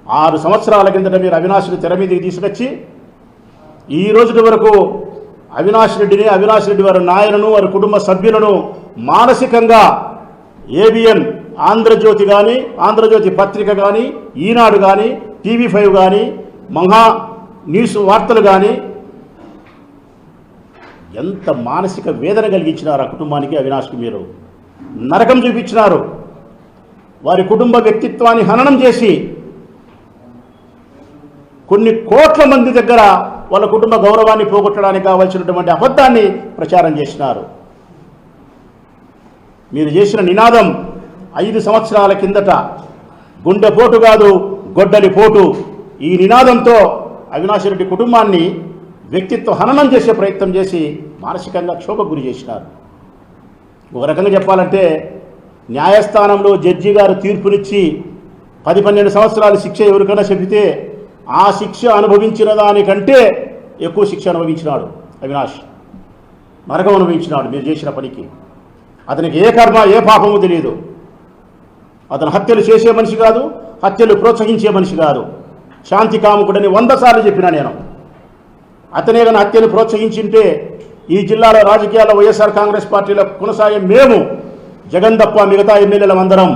6 సంవత్సరాల కిందట మీరు అవినాష్ని తెర మీదకి తీసుకొచ్చి ఈ రోజు వరకు అవినాష్ రెడ్డి వారి నాయనను వారి కుటుంబ సభ్యులను మానసికంగా ఏబిఎన్ ఆంధ్రజ్యోతి కానీ ఆంధ్రజ్యోతి పత్రిక కానీ ఈనాడు కానీ TV5 కానీ మహా న్యూస్ వార్తలు కానీ ఎంత మానసిక వేదన కలిగించినారు ఆ కుటుంబానికి. అవినాష్కి మీరు నరకం చూపించినారు. వారి కుటుంబ వ్యక్తిత్వాన్ని హననం చేసి కొన్ని కోట్ల మంది దగ్గర వాళ్ళ కుటుంబ గౌరవాన్ని పోగొట్టడానికి కావాల్సినటువంటి అబద్ధాన్ని ప్రచారం చేసినారు. మీరు చేసిన నినాదం 5 సంవత్సరాల కిందట గుండెపోటు కాదు గొడ్డలి పోటు, ఈ నినాదంతో అవినాష్ రెడ్డి కుటుంబాన్ని వ్యక్తిత్వ హననం చేసే ప్రయత్నం చేసి మానసికంగా క్షోభకు గురి చేసినారు. ఒక రకంగా చెప్పాలంటే న్యాయస్థానంలో జడ్జి గారు తీర్పునిచ్చి 10-12 సంవత్సరాల శిక్ష ఎవరికైనా చెబితే ఆ శిక్ష అనుభవించిన దానికంటే ఎక్కువ శిక్ష అనుభవించినాడు అవినాష్. నరకం అనుభవించినాడు మీరు చేసిన పనికి. అతనికి ఏ కర్మ ఏ పాపము తెలియదు. అతను హత్యలు చేసే మనిషి కాదు, హత్యలు ప్రోత్సహించే మనిషి కాదు. శాంతి కాముకుడని 100 సార్లు చెప్పినా నేను. అతనే కానీ హత్యను ప్రోత్సహించింటే ఈ జిల్లాలో రాజకీయాల్లో వైఎస్ఆర్ కాంగ్రెస్ పార్టీలో కొనసాగే మేము జగన్ తప్ప మిగతా ఎమ్మెల్యేలం అందరం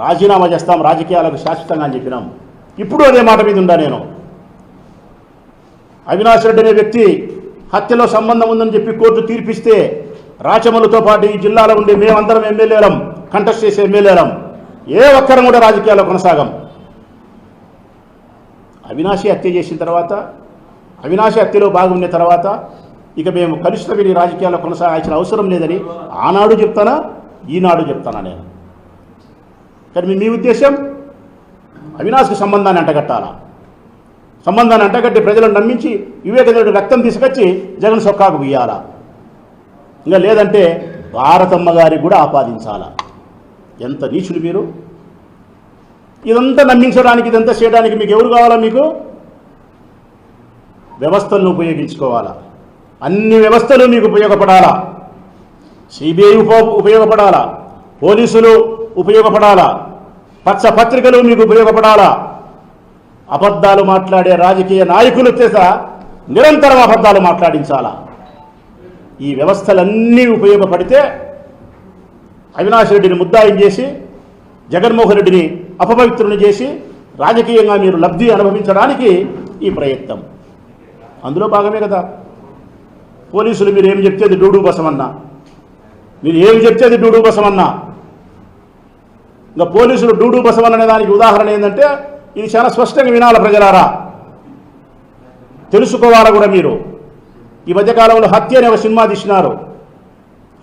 రాజీనామా చేస్తాం రాజకీయాలకు శాశ్వతంగా అని చెప్పినాం. ఇప్పుడు అదే మాట మీద ఉండా నేను. అవినాష్ రెడ్డి అనే వ్యక్తి హత్యలో సంబంధం ఉందని చెప్పి కోర్టు తీర్పిస్తే రాచమల్లుతో పాటు ఈ జిల్లాలో ఉండే మేమందరం ఎమ్మెల్యేలం, కంటెస్ట్ చేసే ఎమ్మెల్యేలం, ఏ ఒక్కరం కూడా రాజకీయాల్లో కొనసాగం. అవినాషి హత్య చేసిన తర్వాత, అవినాషి హత్యలో బాగున్న తర్వాత ఇక మేము కలుషిత విని రాజకీయాల్లో కొనసాగాల్సిన అవసరం లేదని ఆనాడు చెప్తానా, ఈనాడు చెప్తానా నేను. కానీ మీ ఉద్దేశం అవినాష్కి సంబంధాన్ని అంటగట్టాలా? సంబంధాన్ని అంటగట్టి ప్రజలను నమ్మించి వివేకానందుడి రక్తం తీసుకొచ్చి జగన్ సొక్కాకు బియ్యాలా? ఇంకా లేదంటే భారతమ్మ గారికి కూడా ఆపాదించాలా? ఎంత నీచులు మీరు! ఇదంతా నమ్మించడానికి, ఇదంతా చేయడానికి మీకు ఎవరు కావాలా? మీకు వ్యవస్థలను ఉపయోగించుకోవాలా? అన్ని వ్యవస్థలు మీకు ఉపయోగపడాలా? సిబిఐ ఉపయోగపడాలా, పోలీసులు ఉపయోగపడాలా, పచ్చ పత్రికలు మీకు ఉపయోగపడాలా. అబద్ధాలు మాట్లాడే రాజకీయ నాయకులు చేత నిరంతరం అబద్ధాలు మాట్లాడించాలా. ఈ వ్యవస్థలన్నీ ఉపయోగపడితే అవినాష్ రెడ్డిని ముద్దాయిని చేసి జగన్మోహన్ రెడ్డిని అపవిత్రుని చేసి రాజకీయంగా మీరు లబ్ధి అనుభవించడానికి ఈ ప్రయత్నం. అందులో భాగమే కదా. పోలీసులు మీరు ఏం చెప్తేది డూడు బసమన్నా, మీరు ఏం చెప్తేది డూడు బసమన్నా. ఇంకా పోలీసులు డూడు బసమన్న దానికి ఉదాహరణ ఏంటంటే ఇది చాలా స్పష్టంగా వినాల ప్రజలారా, తెలుసుకోవాలా కూడా మీరు. ఈ మధ్యకాలంలో హత్య అనే ఒక సినిమా తీసినారు.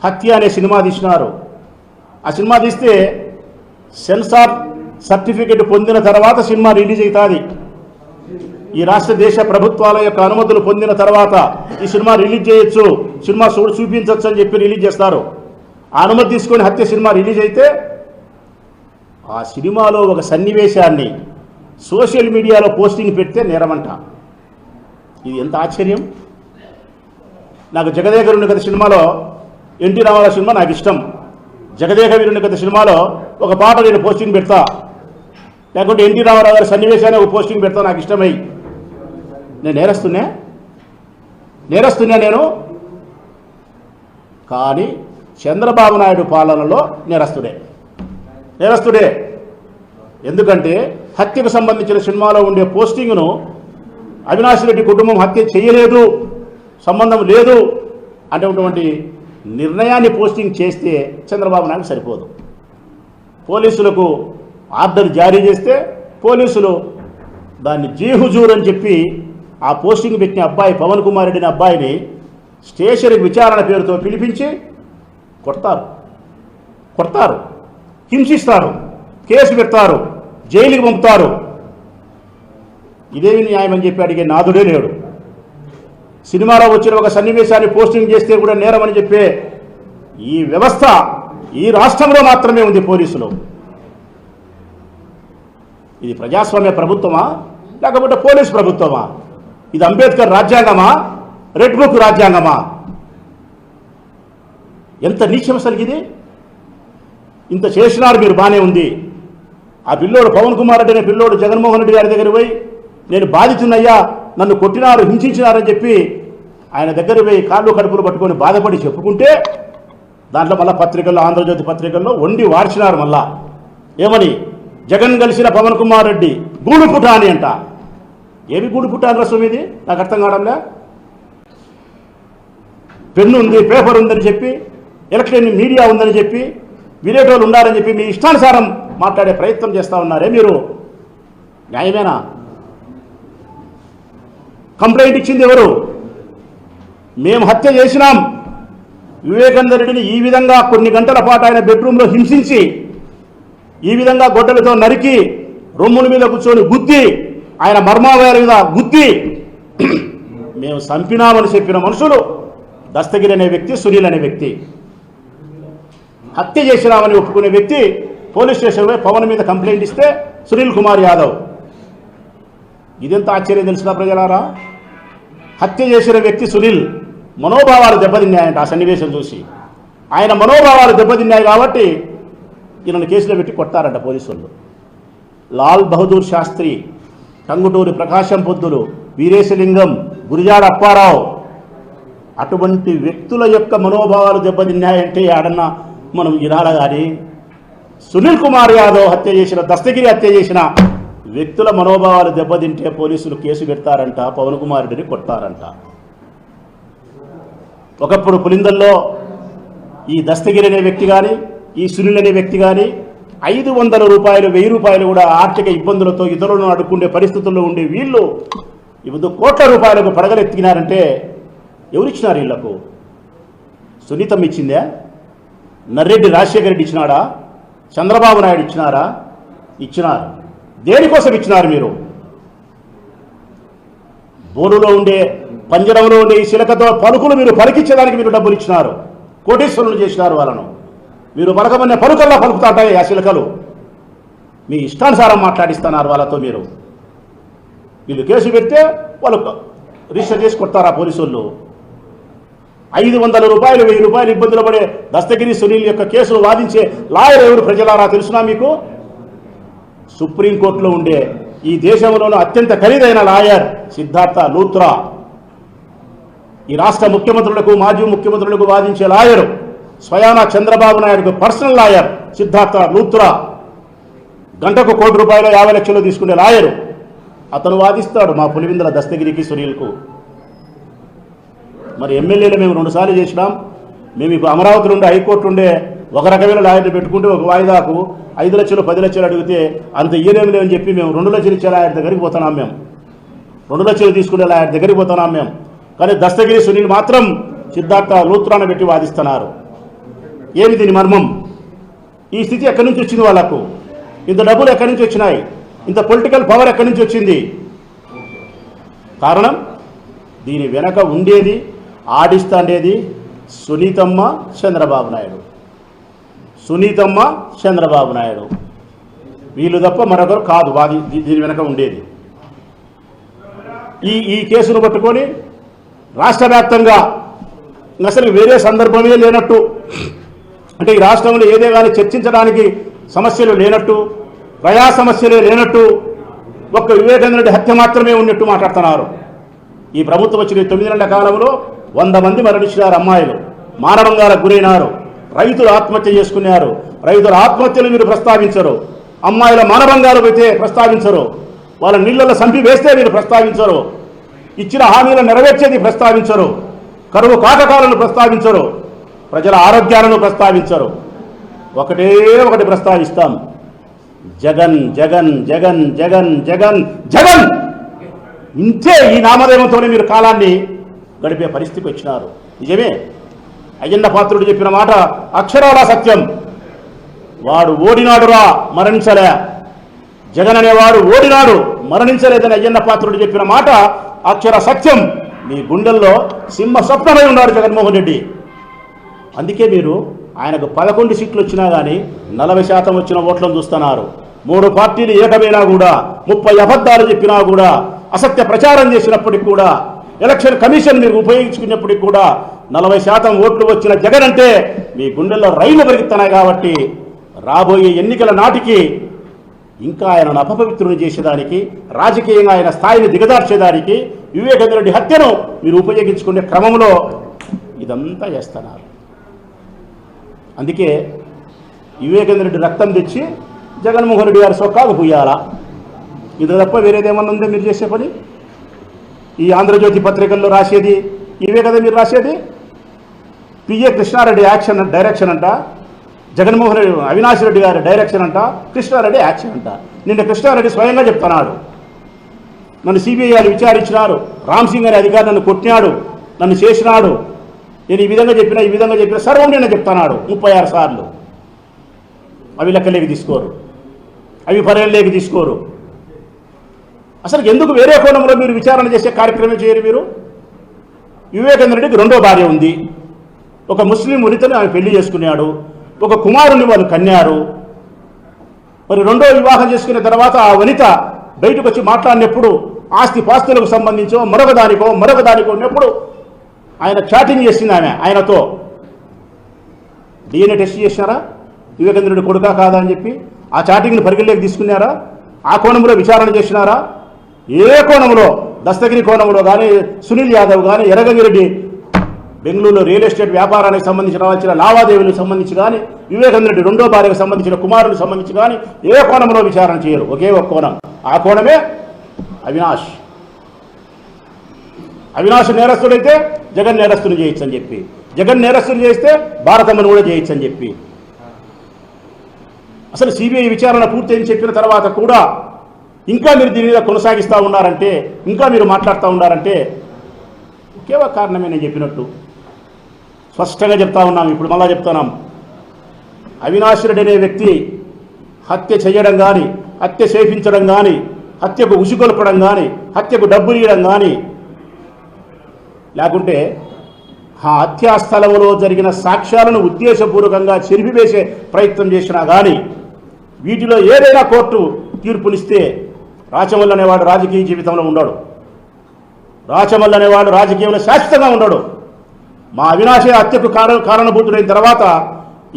హత్య అనే సినిమా తీసినారు. ఆ సినిమా తీస్తే సెన్సార్ సర్టిఫికెట్ పొందిన తర్వాత సినిమా రిలీజ్ అవుతుంది. ఈ రాష్ట్ర దేశ ప్రభుత్వాల యొక్క అనుమతులు పొందిన తర్వాత ఈ సినిమా రిలీజ్ చేయొచ్చు, సినిమా చూపించవచ్చు అని చెప్పి రిలీజ్ చేస్తారు. ఆ అనుమతి తీసుకొని హత్య సినిమా రిలీజ్ అయితే ఆ సినిమాలో ఒక సన్నివేశాన్ని సోషల్ మీడియాలో పోస్టింగ్ పెడితే నేరమంట. ఇది ఎంత ఆశ్చర్యం! నాకు జగదేక వీరుని కథ సినిమాలో ఎన్టీ రామారావు సినిమా నాకు ఇష్టం. జగదేక వీరుని కథ సినిమాలో ఒక పాట నేను పోస్టింగ్ పెడతా, లేకుంటే ఎన్టీ రామారావు గారి సన్నివేశాన్ని ఒక పోస్టింగ్ పెడతా, నాకు ఇష్టమై. నేను నేరస్తున్నా నేను. కానీ చంద్రబాబు నాయుడు పాలనలో నేరస్తుడే. ఎందుకంటే హత్యకు సంబంధించిన సినిమాలో ఉండే పోస్టింగ్ను అవినాష్ రెడ్డి కుటుంబం హత్య చేయలేదు, సంబంధం లేదు అనేటువంటి నిర్ణయాన్ని పోస్టింగ్ చేస్తే చంద్రబాబు నాయుడు సరిపోదు. పోలీసులకు ఆర్డర్ జారీ చేస్తే పోలీసులు దాన్ని జీహుజూర్ అని చెప్పి ఆ పోస్టింగ్ పెట్టిన అబ్బాయి పవన్ కుమార్ రెడ్డిని అబ్బాయిని స్టేషన్కి విచారణ పేరుతో పిలిపించి కొడతారు, హింసిస్తారు, కేసు పెడతారు, జైలుకి పంపుతారు. ఇదేమి న్యాయం అని చెప్పి అడిగే నాదుడే లేడు. సినిమాలో వచ్చిన ఒక సన్నివేశాన్ని పోస్టింగ్ చేస్తే కూడా నేరమని చెప్పే ఈ వ్యవస్థ ఈ రాష్ట్రంలో మాత్రమే ఉంది. పోలీసులు ఇది ప్రజాస్వామ్య ప్రభుత్వమా లేకపోతే పోలీస్ ప్రభుత్వమా? ఇది అంబేద్కర్ రాజ్యాంగమా, రెడ్ బుక్ రాజ్యాంగమా? ఎంత నీచం అసలు ఇది! ఇంత చేసినారు మీరు, బాగానే ఉంది. ఆ పిల్లోడు పవన్ కుమార్ రెడ్డి అనే పిల్లోడు జగన్మోహన్ రెడ్డి గారి దగ్గర పోయి నేను బాధితున్నయ్యా, నన్ను కొట్టినారు, హింసించినారని చెప్పి ఆయన దగ్గర పోయి కాళ్ళు కడుపులు పట్టుకొని బాధపడి చెప్పుకుంటే దాంట్లో మళ్ళీ పత్రికల్లో, ఆంధ్రజ్యోతి పత్రికల్లో వండి వార్చినారు. మళ్ళా ఏమని, జగన్ కలిసిన పవన్ కుమార్ రెడ్డి గూడు పుటాని అంట. ఏమి గూడు పుటాని రసం ఇది? నాకు అర్థం కావడంలే. పెన్ను ఉంది, పేపర్ ఉందని చెప్పి, ఎలక్ట్రానిక్ మీడియా ఉందని చెప్పి, విలేటోళ్ళు ఉండాలని చెప్పి మీ ఇష్టానుసారం మాట్లాడే ప్రయత్నం చేస్తూ ఉన్నారే మీరు. న్యాయమేనా? కంప్లైంట్ ఇచ్చింది ఎవరు? మేము హత్య చేసినాం. వివేకానంద రెడ్డిని ఈ విధంగా కొన్ని గంటల పాటు ఆయన బెడ్రూమ్లో హింసించి, ఈ విధంగా గొడ్డలతో నరికి, రొమ్ముల మీద కూర్చొని గుద్ది, ఆయన మర్మావయాల మీద గుద్ది మేము చంపినామని చెప్పిన మనుషులు దస్తగిరి అనే వ్యక్తి, సునీల్ అనే వ్యక్తి. హత్య చేసినామని ఒప్పుకునే వ్యక్తి పోలీస్ స్టేషన్లో పవన్ మీద కంప్లైంట్ ఇస్తే సునీల్ కుమార్ యాదవ్. ఇదెంత ఆశ్చర్యం తెలిసిన ప్రజలారా? హత్య చేసిన వ్యక్తి సునీల్ మనోభావాలు దెబ్బతిన్నాయంట. ఆ సన్నివేశం చూసి ఆయన మనోభావాలు దెబ్బతిన్నాయి కాబట్టి ఈయనను కేసులో పెట్టి కొట్టారంట పోలీసులు. లాల్ బహదూర్ శాస్త్రి, టంగుటూరి ప్రకాశం పొద్దులు, వీరేశలింగం, గురిజాడ అప్పారావు, అటువంటి వ్యక్తుల యొక్క మనోభావాలు దెబ్బతిన్నాయంటే ఆడన్నా మనం ఇరాల. కానీ సునీల్ కుమార్ యాదవ్ హత్య చేసిన, దస్తగిరి హత్య చేసిన వ్యక్తుల మనోభావాలు దెబ్బతింటే పోలీసులు కేసు పెడతారంట, పవన్ కుమార్ రెడ్డిని కొట్టారంట. ఒకప్పుడు పులిందల్లో ఈ దస్తగిరి అనే వ్యక్తి కానీ, ఈ సునీల్ అనే వ్యక్తి కానీ 500 రూపాయలు, 1000 రూపాయలు కూడా ఆర్థిక ఇబ్బందులతో ఇతరులను అడుక్కునే పరిస్థితుల్లో ఉండే వీళ్ళు ఇప్పుడు కోట్ల రూపాయలకు పడగలెత్తినారంటే ఎవరిచ్చినారు వీళ్లకు? సునీతం ఇచ్చిందే? నర్రెడ్డి రాజశేఖర రెడ్డి ఇచ్చినాడా? చంద్రబాబు నాయుడు ఇచ్చినారా? ఇచ్చినారు. దేనికోసం ఇచ్చినారు మీరు? బోరులో ఉండే, పంజరంలో ఉండే ఈ శిలకతో పలుకులు మీరు పలికించేదానికి మీరు డబ్బులు ఇచ్చినారు. కోటేశ్వరులు చేసినారు వాళ్ళను. మీరు పలకమనే పలుకల్లా పలుకుతాంటాయి ఆ శిలకలు. మీ ఇష్టానుసారం మాట్లాడిస్తున్నారు వాళ్ళతో మీరు. వీళ్ళు కేసు పెడితే వాళ్ళు రిజిస్టర్ చేసి కొడతారు ఆ పోలీసు వాళ్ళు. 500 రూపాయలు, 1000 రూపాయలు ఇబ్బందులు పడే దస్తగిరి, సునీల్ యొక్క కేసులు వాదించే లాయర్ ఎవరు ప్రజలారా తెలుసునా మీకు? సుప్రీంకోర్టులో ఉండే ఈ దేశంలోని అత్యంత ఖరీదైన లాయర్ సిద్ధార్థ లూత్రా. ఈ రాష్ట్ర ముఖ్యమంత్రులకు, మాజీ ముఖ్యమంత్రులకు వాదించే లాయరు, స్వయానా చంద్రబాబు నాయుడుకు పర్సనల్ లాయర్ సిద్ధార్థ లూత్రా. గంటకు ₹1 కోటి 50 లక్షలు తీసుకునే లాయరు అతను వాదిస్తాడు మా పులివిందల దస్తగిరికి, సునీల్కు. మరి ఎమ్మెల్యేలు మేము 2 సార్లు చేసినాం. మేము ఇప్పుడు అమరావతి నుండి, హైకోర్టు నుండే ఒక రకమైన లాయర్ని పెట్టుకుంటే ఒక వాయిదాకు 5 లక్షలు, 10 లక్షలు అడిగితే అంత ఇయ్యలేము లేవని చెప్పి మేము 2 లక్షలు ఇచ్చే లాయర్ దగ్గరికి పోతున్నాం. మేము 2 లక్షలు తీసుకునే లాయర్ దగ్గరికి పోతున్నాం మేము. కానీ దస్తగిరి, సునీల్ మాత్రం సిద్ధార్థ లూత్రాను పెట్టి వాదిస్తున్నారు. ఏమి దీని మర్మం? ఈ స్థితి ఎక్కడి నుంచి వచ్చింది వాళ్ళకు? ఇంత డబ్బులు ఎక్కడి నుంచి వచ్చినాయి? ఇంత పొలిటికల్ పవర్ ఎక్కడి నుంచి వచ్చింది? కారణం దీని వెనక ఉండేది, ఆడిస్తాండేది సునీతమ్మ, చంద్రబాబు నాయుడు. సునీతమ్మ, చంద్రబాబు నాయుడు వీళ్ళు తప్ప మరొకరు కాదు దీని వెనక ఉండేది. ఈ కేసును పట్టుకొని రాష్ట్ర వ్యాప్తంగా అసలు వేరే సందర్భమే లేనట్టు, అంటే ఈ రాష్ట్రంలో ఏదే కానీ చర్చించడానికి సమస్యలు లేనట్టు, ప్రజా సమస్యలే లేనట్టు, ఒక్క వివేకానంద రెడ్డి హత్య మాత్రమే ఉన్నట్టు మాట్లాడుతున్నారు. ఈ ప్రభుత్వం వచ్చిన 9 నెలల కాలంలో 100 మంది మరణించినారు. అమ్మాయిలు మానవంగాలకు గురైనారు. రైతులు ఆత్మహత్య చేసుకున్నారు. రైతుల ఆత్మహత్యలు మీరు ప్రస్తావించరు. అమ్మాయిల మానవంగాలు అయితే ప్రస్తావించరు. వాళ్ళ నీళ్ళలో సంపి వేస్తే మీరు ప్రస్తావించరు. ఇచ్చిన హామీలను నెరవేర్చేది ప్రస్తావించరు. కరువు కాటకాలను ప్రస్తావించరు. ప్రజల ఆరోగ్యాలను ప్రస్తావించరు. ఒకటే ఒకటి ప్రస్తావిస్తాం, జగన్ జగన్ జగన్ జగన్ జగన్ జగన్. ఇంతే ఈ నామధేయంతోనే మీరు కాలాన్ని గడిపే పరిస్థితికి వచ్చినారు. నిజమే, అయ్యన్న పాత్రుడు చెప్పిన మాట అక్షరాల సత్యం. వాడు ఓడినాడురా, మరణించలే. జగన్ అనేవాడు ఓడినాడు, మరణించలేదని అయ్యన్న పాత్రుడు చెప్పిన మాట అక్షర సత్యం. మీ గుండెల్లో సింహ స్వప్నమై ఉన్నాడు జగన్మోహన్ రెడ్డి. అందుకే మీరు ఆయనకు 11 సీట్లు వచ్చినా కానీ 40% వచ్చిన ఓట్లను చూస్తున్నారు. 3 పార్టీలు ఏకమైనా కూడా, 30 అబద్ధాలు చెప్పినా కూడా, అసత్య ప్రచారం చేసినప్పటికి కూడా, ఎలక్షన్ కమిషన్ మీరు ఉపయోగించుకున్నప్పటికి కూడా 40% ఓట్లు వచ్చిన జగన్ అంటే మీ గుండెల్లో రైళ్లు పెరుగుతున్నాయి. కాబట్టి రాబోయే ఎన్నికల నాటికి ఇంకా ఆయనను అపవిత్రుని చేసేదానికి, రాజకీయంగా ఆయన స్థాయిని దిగజార్చేదానికి వివేకానంద రెడ్డి హత్యను మీరు ఉపయోగించుకునే క్రమంలో ఇదంతా చేస్తున్నారు. అందుకే వివేకానంద రెడ్డి రక్తం తెచ్చి జగన్మోహన్ రెడ్డి గారి సొక్కాకు పూయాలా? ఇది తప్ప వేరేదేమన్నా ఉందో మీరు చేసే పని? ఈ ఆంధ్రజ్యోతి పత్రికల్లో రాసేది ఇవే కదా మీరు రాసేది. పిఏ కృష్ణారెడ్డి డైరెక్షన్ అంట, జగన్మోహన్ రెడ్డి అవినాష్ రెడ్డి గారి డైరెక్షన్ అంట, కృష్ణారెడ్డి యాక్షన్ అంట. నిన్న కృష్ణారెడ్డి స్వయంగా చెప్తున్నాడు, నన్ను సిబిఐ వాళ్ళు విచారించినారు, రామ్ సింగ్ అనే అధికారి నన్ను కొట్టినాడు, నన్ను చేసినాడు, నేను ఈ విధంగా చెప్పిన సర్వం నిన్న చెప్తున్నాడు 36 సార్లు. అవి లెక్కలేకి తీసుకోరు, అవి పరిగణలోకి తీసుకోరు. అసలు ఎందుకు వేరే కోణంలో మీరు విచారణ చేసే కార్యక్రమం చేయరు మీరు? వివేకానంద రెడ్డికి 2వ భార్య ఉంది, ఒక ముస్లిం వనితను ఆమె పెళ్లి చేసుకున్నాడు, ఒక కుమారుని వాళ్ళు కన్యారు. మరి 2వ వివాహం చేసుకున్న తర్వాత ఆ వనిత బయటకు వచ్చి మాట్లాడినప్పుడు ఆస్తి పాస్తులకు సంబంధించో మరొక దానికో ఉన్నప్పుడు ఆయన చాటింగ్ చేసింది ఆయనతో. DNA టెస్ట్ చేసినారా వివేకానంద రెడ్డి కొడుకా కాదా అని చెప్పి? ఆ చాటింగ్ని పరిగణలోకి తీసుకున్నారా? ఆ కోణంలో విచారణ చేసినారా? ఏ కోణంలో, దస్తగిరి కోణంలో కానీ, సునీల్ యాదవ్ కానీ, ఎర్రగంగిరెడ్డి బెంగళూరులో రియల్ ఎస్టేట్ వ్యాపారానికి సంబంధించి రావాల్సిన లావాదేవీలకు సంబంధించి కానీ, వివేకానంద రెడ్డి 2వ భార్యకు సంబంధించిన కుమారునికి సంబంధించి కానీ ఏ కోణంలో విచారణ చేయరు. ఒకే ఒక కోణం, ఆ కోణమే అవినాష్. అవినాష్ నేరస్తుడైతే జగన్ నేరస్తుని చేయొచ్చు అని చెప్పి, జగన్ నేరస్తుని చేస్తే భారతమ్మను కూడా చేయొచ్చు అని చెప్పి. అసలు సిబిఐ విచారణ పూర్తయింది చెప్పిన తర్వాత కూడా ఇంకా మీరు దీని మీద కొనసాగిస్తూ ఉన్నారంటే, ఇంకా మీరు మాట్లాడుతూ ఉన్నారంటే ఒకే ఒక కారణమే నేను చెప్పినట్టు స్పష్టంగా చెప్తా ఉన్నాం. ఇప్పుడు మళ్ళా చెప్తున్నాం, అవినాష్ రెడ్డి అనే వ్యక్తి హత్య చేయడం కానీ, హత్య చేయించడం కానీ, హత్యకు ఉసిగొల్పడం కానీ, హత్యకు డబ్బులు ఇవ్వడం కానీ, లేకుంటే ఆ హత్యా స్థలంలో జరిగిన సాక్ష్యాలను ఉద్దేశపూర్వకంగా చెరిపివేసే ప్రయత్నం చేసినా కానీ, వీటిలో ఏదైనా కోర్టు తీర్పునిస్తే రాచమల్లు అనేవాడు రాజకీయ జీవితంలో ఉండడు, రాచమల్లు అనేవాడు రాజకీయంలో శాశ్వతంగా ఉండడు. మా అవినాశే హత్యకు కారణభూతుడైన తర్వాత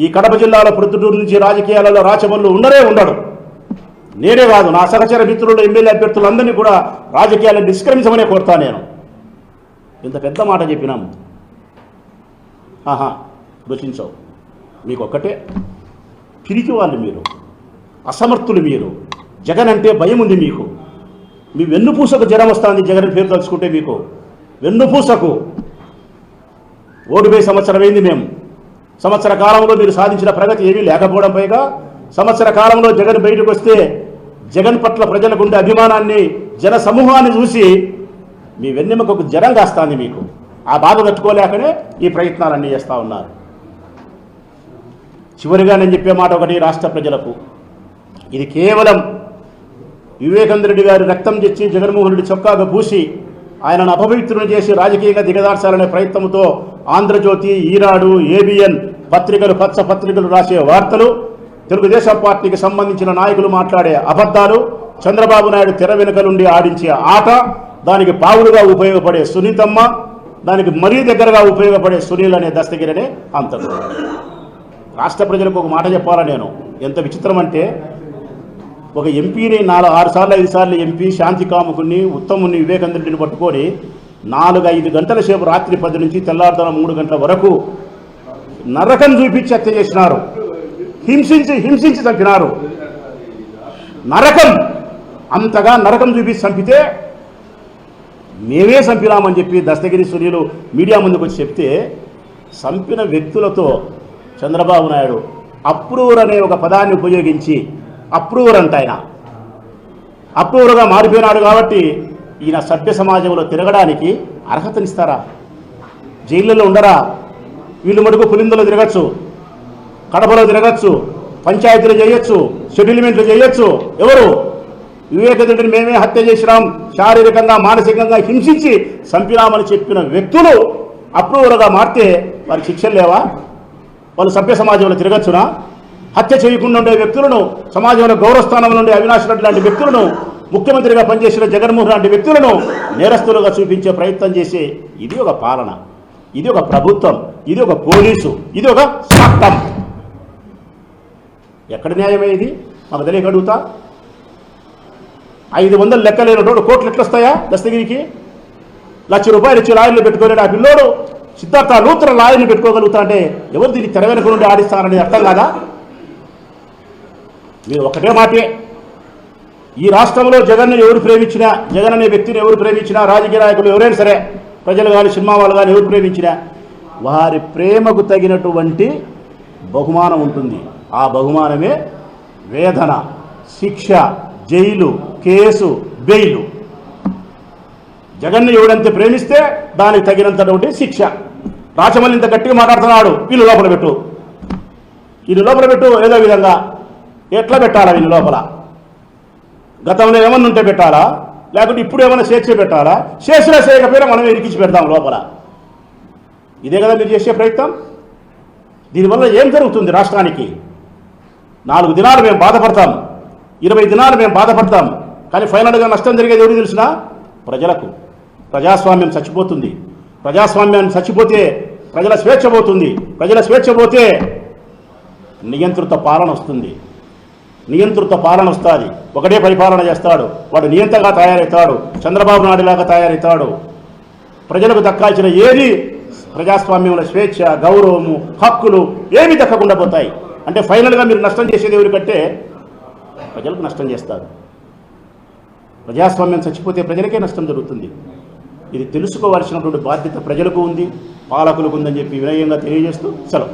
ఈ కడప జిల్లాలో ప్రొద్దుటూరు నుంచి రాజకీయాలలో రాచమల్లు ఉండడు. నేనే కాదు, నా సహచర మిత్రులు ఎమ్మెల్యే అభ్యర్థులందరినీ కూడా రాజకీయాలను నిష్క్రమించమనే కోరుతా నేను. ఇంత పెద్ద మాట చెప్పినాం, రుచించవు. మీకు ఒక్కటే, పిరికి వాళ్ళు మీరు, అసమర్థులు మీరు. జగన్ అంటే భయం ఉంది మీకు. మీ వెన్నుపూసకు జ్వరం వస్తుంది జగన్ పేరు తలుచుకుంటే. మీకు వెన్నుపూసకు ఓడిపోయి సంవత్సరమైంది. మేము సంవత్సర కాలంలో మీరు సాధించిన ప్రగతి ఏమీ లేకపోవడం పైగా సంవత్సర కాలంలో జగన్ బయటకు వస్తే జగన్ పట్ల ప్రజలకు ఉండే అభిమానాన్ని, జన సమూహాన్ని చూసి మీ వెన్నెముకకు జ్వరం కాస్తుంది మీకు. ఆ బాధ తట్టుకోలేకనే ఈ ప్రయత్నాలన్నీ చేస్తూ ఉన్నారు. చివరిగా నేను చెప్పే మాట ఒకటి రాష్ట్ర ప్రజలకు, ఇది కేవలం వివేకానంద రెడ్డి గారి రక్తం తెచ్చి జగన్మోహన్ రెడ్డి చొక్కాగా పూసి ఆయనను అపవిత్రుని చేసి రాజకీయంగా దిగదార్చాలనే ప్రయత్నంతో ఆంధ్రజ్యోతి, ఈనాడు, ఏబిఎన్ పత్రికలు, పచ్చ పత్రికలు రాసే వార్తలు, తెలుగుదేశం పార్టీకి సంబంధించిన నాయకులు మాట్లాడే అబద్ధాలు, చంద్రబాబు నాయుడు తెర వెనుక నుండి ఆడించే ఆట, దానికి పావులుగా ఉపయోగపడే సునీతమ్మ, దానికి మరీ దగ్గరగా ఉపయోగపడే సునీల్ అనే దస్తగిరనే అంతకుడు. రాష్ట్ర ప్రజలకు ఒక మాట చెప్పాలా నేను, ఎంత విచిత్రం అంటే, ఒక ఎంపీని 6 సార్లు 5 సార్లు ఎంపీ శాంతి కాముకుని ఉత్తముని వివేకానంద రెడ్డిని పట్టుకొని 4-5 గంటల సేపు రాత్రి 10 నుంచి తెల్లారుతన 3 గంటల వరకు నరకం చూపించి హత్య చేసినారు. హింసించి చంపినారు. నరకం, అంతగా నరకం చూపించి చంపితే మేమే చంపినామని చెప్పి దస్తగిరి సునీలు మీడియా ముందుకు వచ్చి చెప్తే, చంపిన వ్యక్తులతో చంద్రబాబు నాయుడు అప్రూవర్ అనే ఒక పదాన్ని ఉపయోగించి, అప్రూవర్ అంట ఆయన అప్రూవర్గా మారిపోయినాడు కాబట్టి ఈయన సభ్య సమాజంలో తిరగడానికి అర్హతనిస్తారా? జైళ్ళలో ఉండరా? వీళ్ళు మటుకు పులిందలో తిరగచ్చు, కడపలో తిరగచ్చు, పంచాయతీలు చేయొచ్చు, సెటిల్మెంట్లు చేయొచ్చు. ఎవరు? వివేకానంద రెడ్డిని మేమే హత్య చేసినాం, శారీరకంగా మానసికంగా హింసించి చంపినామని చెప్పిన వ్యక్తులు అప్రూవర్గా మారితే వారికి శిక్షలు లేవా? వాళ్ళు సభ్య సమాజంలో తిరగచ్చునా? హత్య చేయకుండా ఉండే వ్యక్తులను, సమాజంలో గౌరవస్థానంలో ఉండే అవినాష్ రెడ్డి లాంటి వ్యక్తులను, ముఖ్యమంత్రిగా పనిచేసిన జగన్మోహన్ లాంటి వ్యక్తులను నేరస్తులుగా చూపించే ప్రయత్నం చేసే ఇది ఒక పాలన, ఇది ఒక ప్రభుత్వం, ఇది ఒక పోలీసు, ఇది ఒక చట్టం. ఎక్కడ న్యాయమే ఇది? మాకు తెలియక అడుగుతా. 500 లెక్కలేనోడు కోట్లు ఎట్లా వస్తాయా దస్తగిరికి? ₹1,00,000 ఇచ్చి లాయర్లు పెట్టుకోలేడు ఆ పిల్లోడు. సిద్ధార్థ లూత్ర లాయర్లు పెట్టుకోగలుగుతా అంటే ఎవరు దీన్ని తెర వెనుక నుండి ఆడిస్తారనేది అర్థం కాదా? మీరు ఒకటే మాటే, ఈ రాష్ట్రంలో జగన్ను ఎవరు ప్రేమించినా, జగన్ అనే వ్యక్తిని ఎవరు ప్రేమించినా, రాజకీయ నాయకులు ఎవరైనా సరే, ప్రజలు కానీ సినిమా వాళ్ళు కానీ ఎవరు ప్రేమించినా వారి ప్రేమకు తగినటువంటి బహుమానం ఉంటుంది. ఆ బహుమానమే వేదన, శిక్ష, జైలు, కేసు, బెయిలు. జగన్ను ఎవడంతే ప్రేమిస్తే దానికి తగినంతటువంటి శిక్ష. రాచమల్లి ఇంత గట్టిగా మాట్లాడుతున్నాడు, వీళ్ళు లోపల పెట్టు, వీళ్ళు లోపల పెట్టు, ఏదో విధంగా ఎట్లా పెట్టాలా వీళ్ళు లోపల? గతంలో ఏమన్నా ఉంటే పెట్టాలా, లేకుంటే ఇప్పుడు ఏమైనా స్వేచ్ఛ పెట్టాలా? చేసినా చేయకపోయినా మనమే ఇరికించి పెడతాం లోపల. ఇదే కదా మీరు చేసే ప్రయత్నం. దీనివల్ల ఏం జరుగుతుంది రాష్ట్రానికి? 4 దినాలు మేము బాధపడతాం, 20 దినాలు మేము బాధపడతాం, కానీ ఫైనల్గా నష్టం జరిగేది ఎవరికి తెలిసినా? ప్రజలకు. ప్రజాస్వామ్యం చచ్చిపోతుంది. ప్రజాస్వామ్యాన్ని చచ్చిపోతే ప్రజల స్వేచ్ఛ పోతుంది. ప్రజల స్వేచ్ఛ పోతే నియంత్రిత పాలన వస్తుంది. నియంత్రిత పాలన వస్తుంది. ఒకటే పరిపాలన చేస్తాడు, వాడు నియంతగా తయారవుతాడు, చంద్రబాబు నాయుడు లాగా తయారవుతాడు. ప్రజలకు దక్కాల్సిన ఏది ప్రజాస్వామ్యంలో స్వేచ్ఛ, గౌరవము, హక్కులు ఏమి దక్కకుండా పోతాయి. అంటే ఫైనల్గా మీరు నష్టం చేసేది ఎవరికంటే ప్రజలకు నష్టం చేస్తారు. ప్రజాస్వామ్యం చచ్చిపోతే ప్రజలకే నష్టం జరుగుతుంది. ఇది తెలుసుకోవాల్సినటువంటి బాధ్యత ప్రజలకు ఉంది, పాలకులకు ఉందని చెప్పి వినయంగా తెలియజేస్తూ సెలవు.